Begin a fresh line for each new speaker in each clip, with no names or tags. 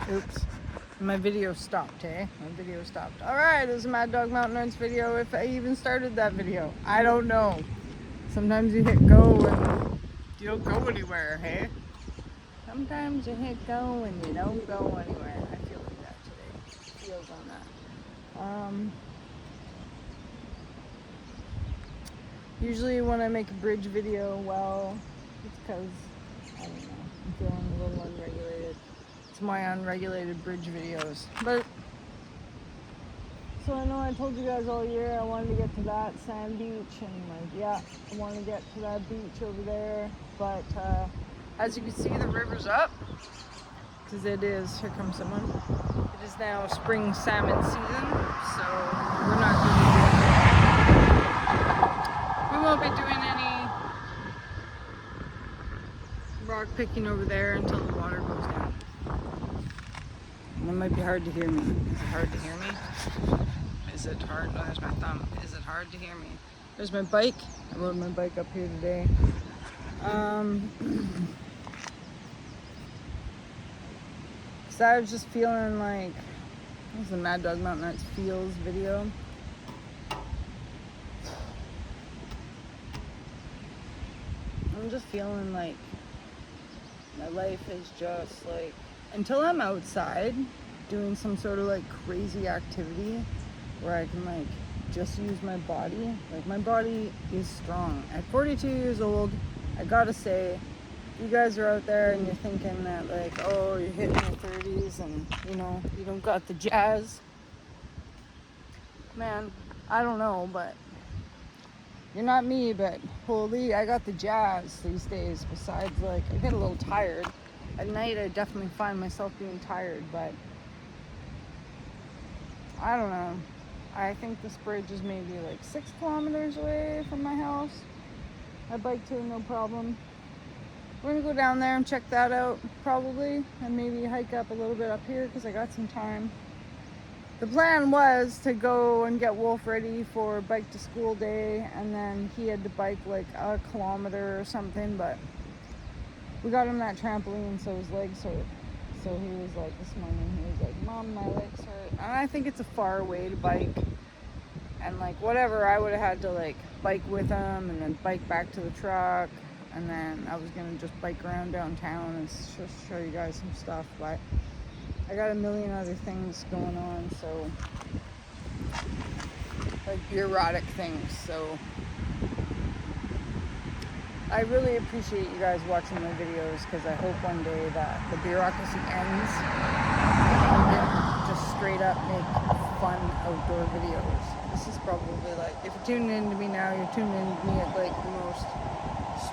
Oops. My video stopped, eh? My video stopped. Alright, it was a Mad Dog Mountain Runs video. If I even started that video. I don't know. Sometimes you hit go and you don't go anywhere, hey? Sometimes you hit go and you don't go anywhere. I feel like that today. Feels on that. Usually when I make a bridge video, well, it's because, I don't know, I'm feeling a little unregulated. It's my unregulated bridge videos. But, so I know I told you guys all year I wanted to get to that sand beach, and like, yeah, I want to get to that beach over there. But as you can see, the river's up, because it is, here comes someone. It is now spring salmon season, so we're not going to we won't be doing any rock picking over there until the water goes down. And it might be hard to hear me. Is it hard to hear me? Is it hard? Oh, there's my thumb. Is it hard to hear me? There's my bike. I rode my bike up here today. So I was just feeling like, this is a Mad Dog Mountain Arts Feels video. I'm just feeling like my life is just like, until I'm outside doing some sort of like crazy activity where I can like just use my body. Like, my body is strong. At 42 years old, I gotta say, you guys are out there and you're thinking that like, oh, you're hitting your 30s and you know, you don't got the jazz. Man, I don't know, but you're not me, but holy, I got the jazz these days. Besides, like, I get a little tired. At night, I definitely find myself being tired, but I don't know. I think this bridge is maybe like 6 kilometers away from my house. I bike to it, no problem. We're gonna go down there and check that out, probably, and maybe hike up a little bit up here because I got some time. The plan was to go and get Wolf ready for bike to school day, and then he had to bike like a kilometer or something, but we got him that trampoline so his legs hurt. So he was like, this morning, he was like, Mom, my legs hurt. And I think it's a far way to bike. And like, whatever, I would have had to like bike with him and then bike back to the truck. And then I was gonna just bike around downtown and just show you guys some stuff. But I got a million other things going on, so like bureaucratic things. So I really appreciate you guys watching my videos, because I hope one day that the bureaucracy ends and we can just straight up make fun outdoor videos. This is probably like, if you're tuning in to me now, you're tuning in to me at like the most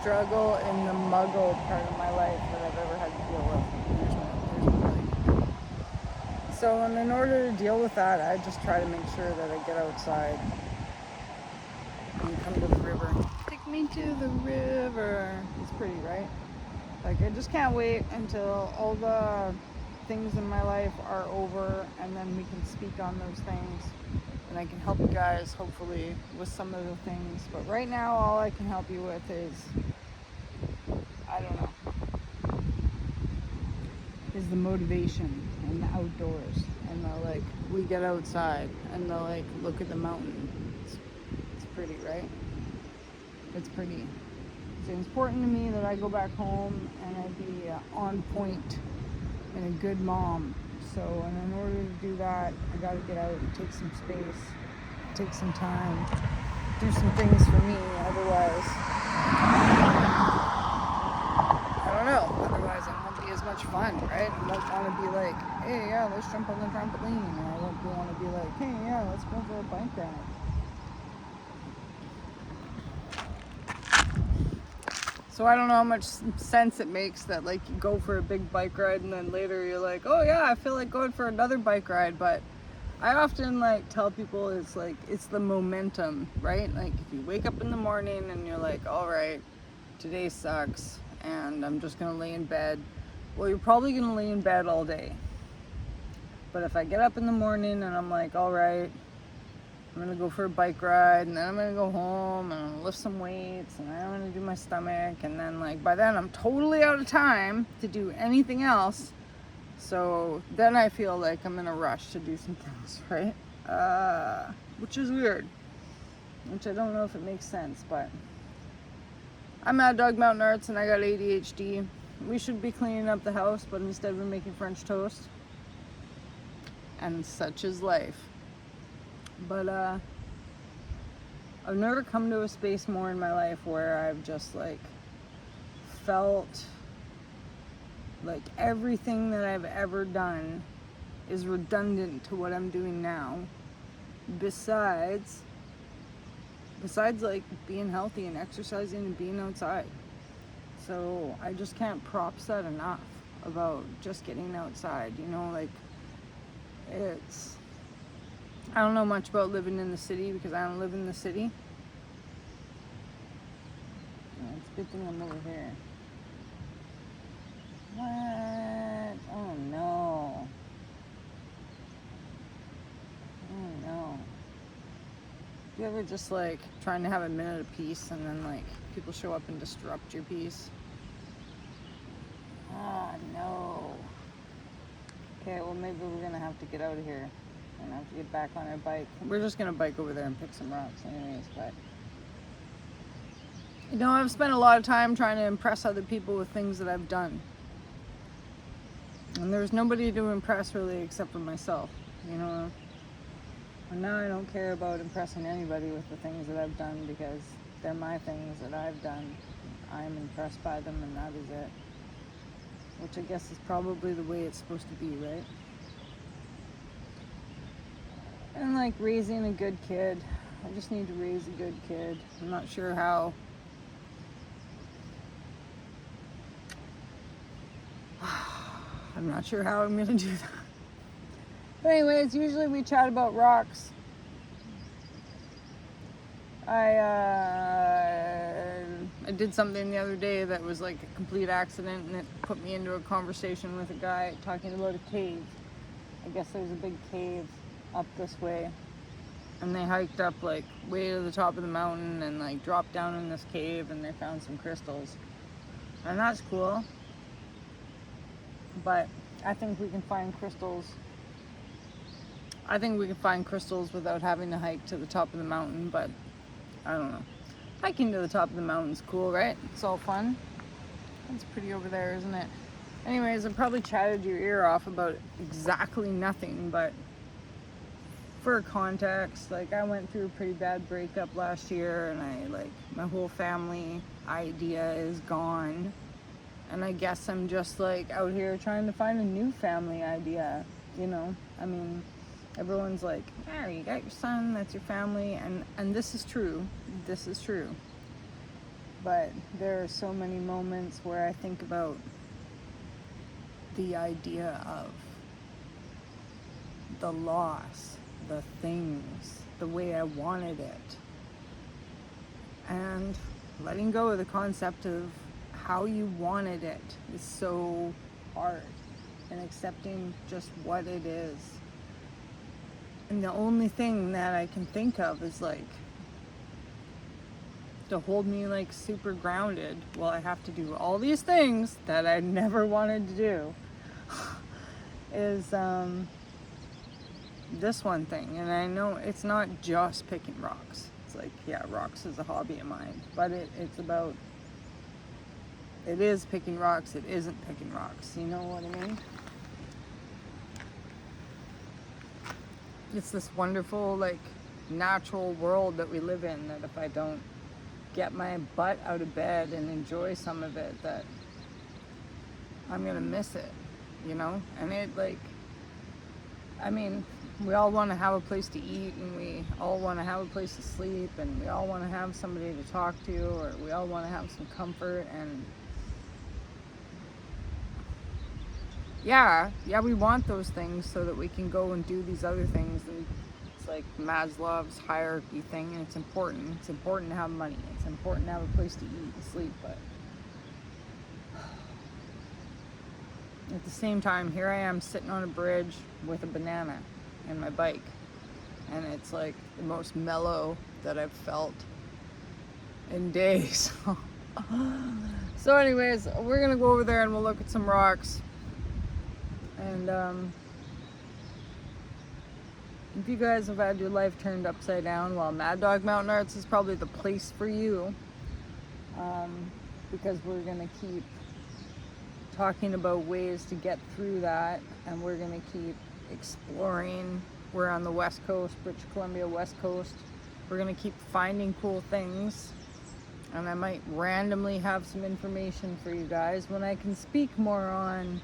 struggle in the muggle part of my life that I've ever had to deal with. Here's my bike. So, and in order to deal with that, I just try to make sure that I get outside and come to the river. Take me to the river. It's pretty, right? Like, I just can't wait until all the things in my life are over, and then we can speak on those things, and I can help you guys hopefully with some of the things. But right now, all I can help you with is, I don't know, is the motivation and the outdoors, and the like, we get outside and the like, look at the mountain. It's pretty, right? It's pretty. It's important to me that I go back home and I be on point and a good mom. So, and in order to do that, I gotta get out and take some space, take some time, do some things for me. Otherwise, I don't know. Otherwise, I won't be as much fun, right? I won't want to be like, hey, yeah, let's jump on the trampoline. Or I won't want to be like, hey, yeah, let's go for a bike ride. So I don't know how much sense it makes that like you go for a big bike ride and then later you're like, oh yeah, I feel like going for another bike ride. But I often like tell people it's like, it's the momentum, right? Like, if you wake up in the morning and you're like, all right, today sucks and I'm just gonna lay in bed. Well, you're probably gonna lay in bed all day. But if I get up in the morning and I'm like, all right, I'm gonna go for a bike ride, and then I'm gonna go home and I'm gonna lift some weights, and then I'm gonna do my stomach, and then like by then I'm totally out of time to do anything else. So then I feel like I'm in a rush to do some things, right? Which is weird. Which I don't know if it makes sense, but I'm at Dog Mountain Arts and I got ADHD. We should be cleaning up the house, but instead we're making French toast. And such is life. But I've never come to a space more in my life where I've just like felt like everything that I've ever done is redundant to what I'm doing now. Besides like being healthy and exercising and being outside. So I just can't props that enough about just getting outside, you know, like I don't know much about living in the city because I don't live in the city. It's a good thing I'm over here. What? Oh no. Oh no. You ever just like trying to have a minute of peace and then like people show up and disrupt your peace? Ah, no. Okay, well maybe we're gonna have to get out of here and have to get back on our bike. We're just gonna bike over there and pick some rocks anyways, but you know, I've spent a lot of time trying to impress other people with things that I've done. And there's nobody to impress really except for myself, you know. And now I don't care about impressing anybody with the things that I've done because they're my things that I've done. I'm impressed by them and that is it. Which I guess is probably the way it's supposed to be, right? And like raising a good kid. I just need to raise a good kid. I'm not sure how. I'm not sure how I'm gonna do that. But anyways, usually we chat about rocks. I did something the other day that was like a complete accident and it put me into a conversation with a guy talking about a cave. I guess there's a big cave up this way. And they hiked up like way to the top of the mountain and like dropped down in this cave and they found some crystals. And that's cool. But I think we can find crystals. I think we can find crystals without having to hike to the top of the mountain, but I don't know. Hiking to the top of the mountain's cool, right? It's all fun. It's pretty over there, isn't it? Anyways, I probably chatted your ear off about exactly nothing, but for context, like I went through a pretty bad breakup last year and my whole family idea is gone. And I guess I'm just like out here trying to find a new family idea, you know? I mean, everyone's like, yeah, you got your son, that's your family, and this is true. This is true. But there are so many moments where I think about the idea of the loss, the things, the way I wanted it. And letting go of the concept of how you wanted it is so hard, and accepting just what it is. And the only thing that I can think of is like to hold me like super grounded while I have to do all these things that I never wanted to do is this one thing. And I know it's not just picking rocks. It's like, yeah, rocks is a hobby of mine, but it's about, it is picking rocks, it isn't picking rocks, you know what I mean? It's this wonderful, like, natural world that we live in, that if I don't get my butt out of bed and enjoy some of it, that I'm gonna miss it, you know? And it, like, I mean, we all want to have a place to eat, and we all want to have a place to sleep, and we all want to have somebody to talk to, or we all want to have some comfort, and yeah, we want those things so that we can go and do these other things. And it's like Maslow's hierarchy thing, and it's important. It's important to have money. It's important to have a place to eat and sleep, but at the same time, here I am sitting on a bridge with a banana and my bike, and it's like the most mellow that I've felt in days. So anyways, we're gonna go over there and we'll look at some rocks. And if you guys have had your life turned upside down, well, Mad Dog Mountain Arts is probably the place for you, because we're going to keep talking about ways to get through that, and we're going to keep exploring. We're on the West Coast, British Columbia West Coast. We're going to keep finding cool things, and I might randomly have some information for you guys when I can speak more on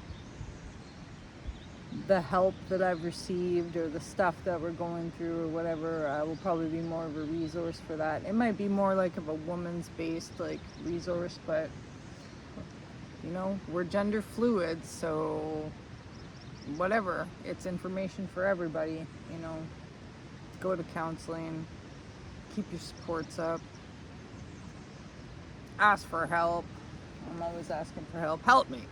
the help that I've received or the stuff that we're going through or whatever. I will probably be more of a resource for that. It might be more like of a woman's based like resource, but you know, we're gender fluid, so whatever, it's information for everybody. You know, go to counseling, keep your supports up, ask for help. I'm always asking for help. Help me.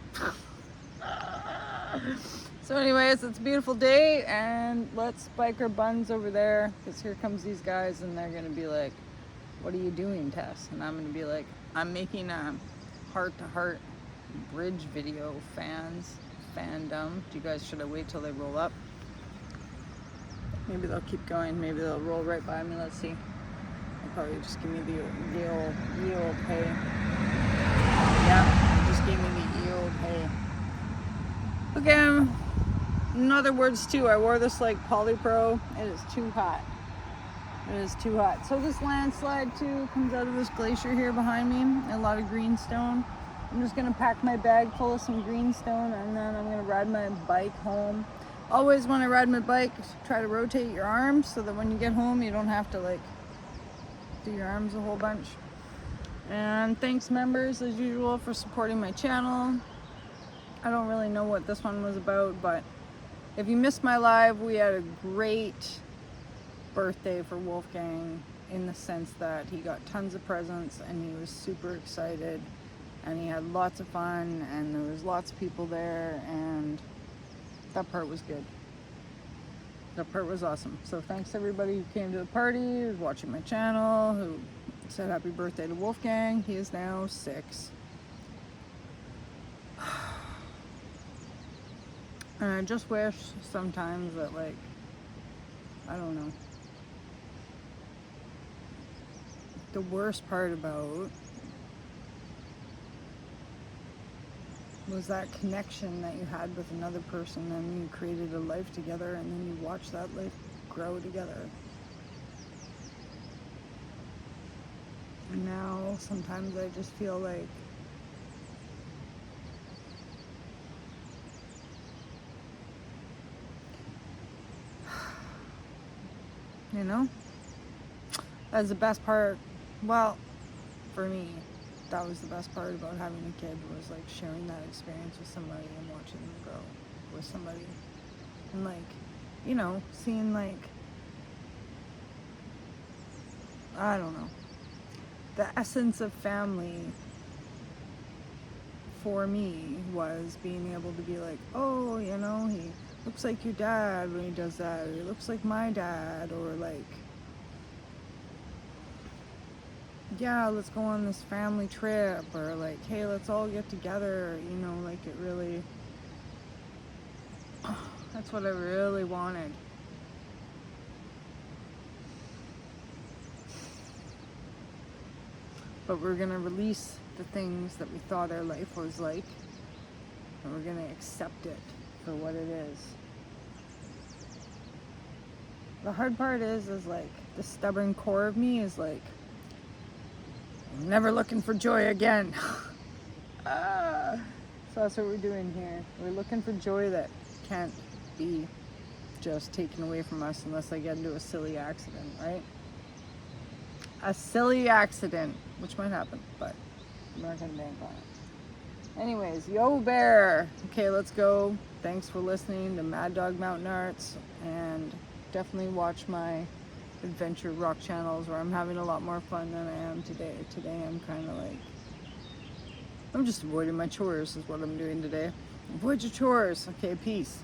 So anyways, it's a beautiful day, and let's spike our buns over there, because here comes these guys, and they're going to be like, what are you doing, Tess? And I'm going to be like, I'm making a heart-to-heart bridge video, fandom. Do you guys, should I wait till they roll up? Maybe they'll keep going. Maybe they'll roll right by me. Let's see. They'll probably just give me the old hey. Yeah, they just gave me the old hey. Okay, in other words too, I wore this like Polypro. It is too hot. It is too hot. So this landslide too comes out of this glacier here behind me. A lot of greenstone. I'm just gonna pack my bag full of some greenstone, and then I'm gonna ride my bike home. Always when I ride my bike, try to rotate your arms so that when you get home you don't have to like do your arms a whole bunch. And thanks members as usual for supporting my channel. I don't really know what this one was about, but if you missed my live, we had a great birthday for Wolfgang, in the sense that he got tons of presents and he was super excited, and he had lots of fun, and there was lots of people there, and that part was good. That part was awesome. So thanks everybody who came to the party, who was watching my channel, who said happy birthday to Wolfgang. He is now 6. And I just wish sometimes that, like, I don't know. The worst part about was that connection that you had with another person, and you created a life together, and then you watch that life grow together. And now sometimes I just feel like you know, that's the best part. Well, for me, that was the best part about having a kid, was like sharing that experience with somebody and watching them grow with somebody, and like, you know, seeing like, I don't know, the essence of family for me was being able to be like, oh, you know, he looks like your dad when he does that, or he looks like my dad, or like, yeah, let's go on this family trip, or like, hey, let's all get together, you know, like it really, that's what I really wanted. But we're gonna release the things that we thought our life was like, and we're gonna accept it for what it is. The hard part is like, the stubborn core of me is like, I'm never looking for joy again. So that's what we're doing here. We're looking for joy that can't be just taken away from us unless I get into a silly accident, right? A silly accident, which might happen, but I'm not gonna bank on it. Anyways, yo bear. Okay, let's go. Thanks for listening to Mad Dog Mountain Arts, and definitely watch my adventure rock channels where I'm having a lot more fun than I am today. Today I'm kind of like, I'm just avoiding my chores is what I'm doing today. Avoid your chores. Okay, peace.